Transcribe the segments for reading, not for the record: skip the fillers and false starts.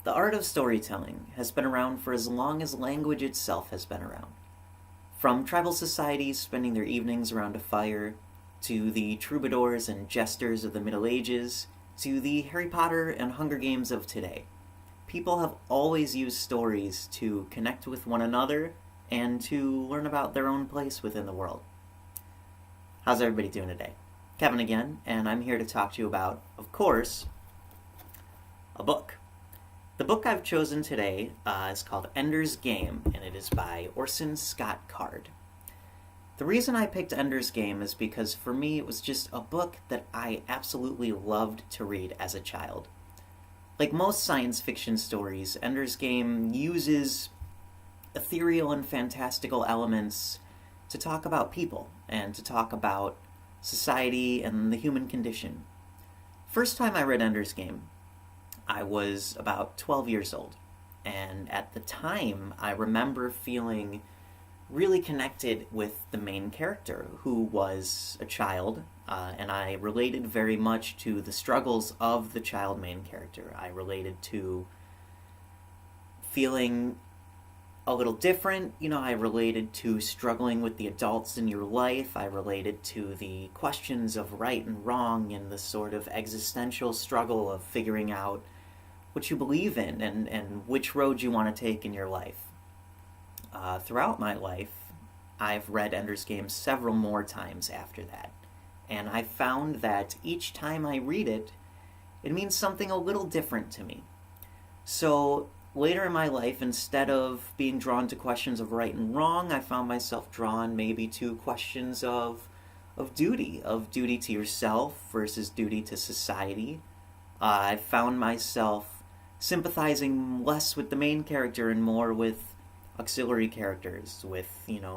The art of storytelling has been around for as long as language itself has been around. From tribal societies spending their evenings around a fire, to the troubadours and jesters of the Middle Ages, to the Harry Potter and Hunger Games of today, people have always used stories to connect with one another and to learn about their own place within the world. How's everybody doing today? Kevin again, and I'm here to talk to you about, of course, a book. The book I've chosen today is called Ender's Game, and it is by Orson Scott Card. The reason I picked Ender's Game is because for me it was just a book that I absolutely loved to read as a child. Like most science fiction stories, Ender's Game uses ethereal and fantastical elements to talk about people and to talk about society and the human condition. First time I read Ender's Game, I was about 12 years old, and at the time I remember feeling really connected with the main character, who was a child, and I related very much to the struggles of the child main character. I related to feeling a little different, I related to struggling with the adults in your life. I related to the questions of right and wrong and the sort of existential struggle of figuring out what you believe in and which road you want to take in your life. Throughout my life, I've read Ender's Game several more times after that, and I found that each time I read it, it means something a little different to me. So later in my life, instead of being drawn to questions of right and wrong, I found myself drawn maybe to questions of duty to yourself versus duty to society. I found myself sympathizing less with the main character and more with auxiliary characters, with,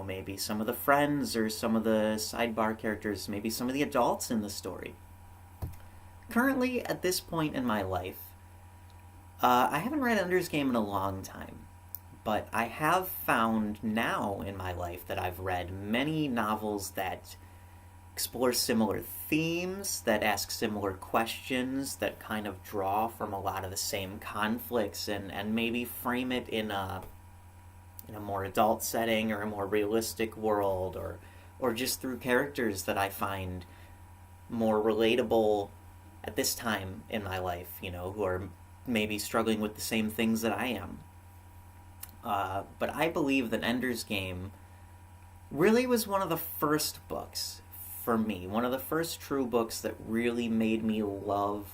maybe some of the friends or some of the sidebar characters, maybe some of the adults in the story. Currently, at this point in my life, I haven't read Ender's Game in a long time, but I have found now in my life that I've read many novels that explore similar themes, that ask similar questions, that kind of draw from a lot of the same conflicts and maybe frame it in a more adult setting or a more realistic world, or just through characters that I find more relatable at this time in my life, who are maybe struggling with the same things that I am. But I believe that Ender's Game really was one of the first books for me, one of the first true books that really made me love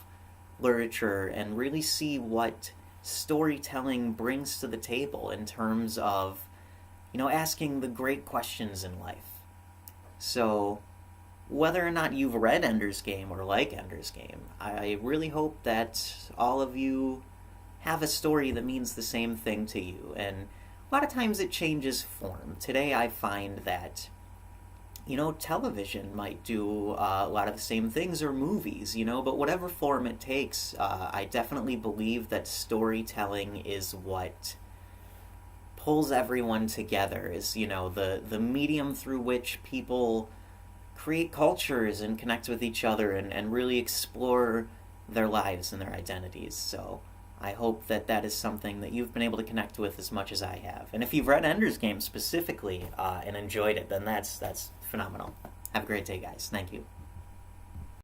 literature and really see what storytelling brings to the table in terms of, asking the great questions in life. So, whether or not you've read Ender's Game or like Ender's Game, I really hope that all of you have a story that means the same thing to you. And a lot of times it changes form. Today I find that television might do a lot of the same things, or movies, but whatever form it takes, I definitely believe that storytelling is what pulls everyone together, is, the medium through which people create cultures and connect with each other and really explore their lives and their identities. So I hope that that is something that you've been able to connect with as much as I have. And if you've read Ender's Game specifically and enjoyed it, then that's phenomenal. Have a great day, guys. Thank you.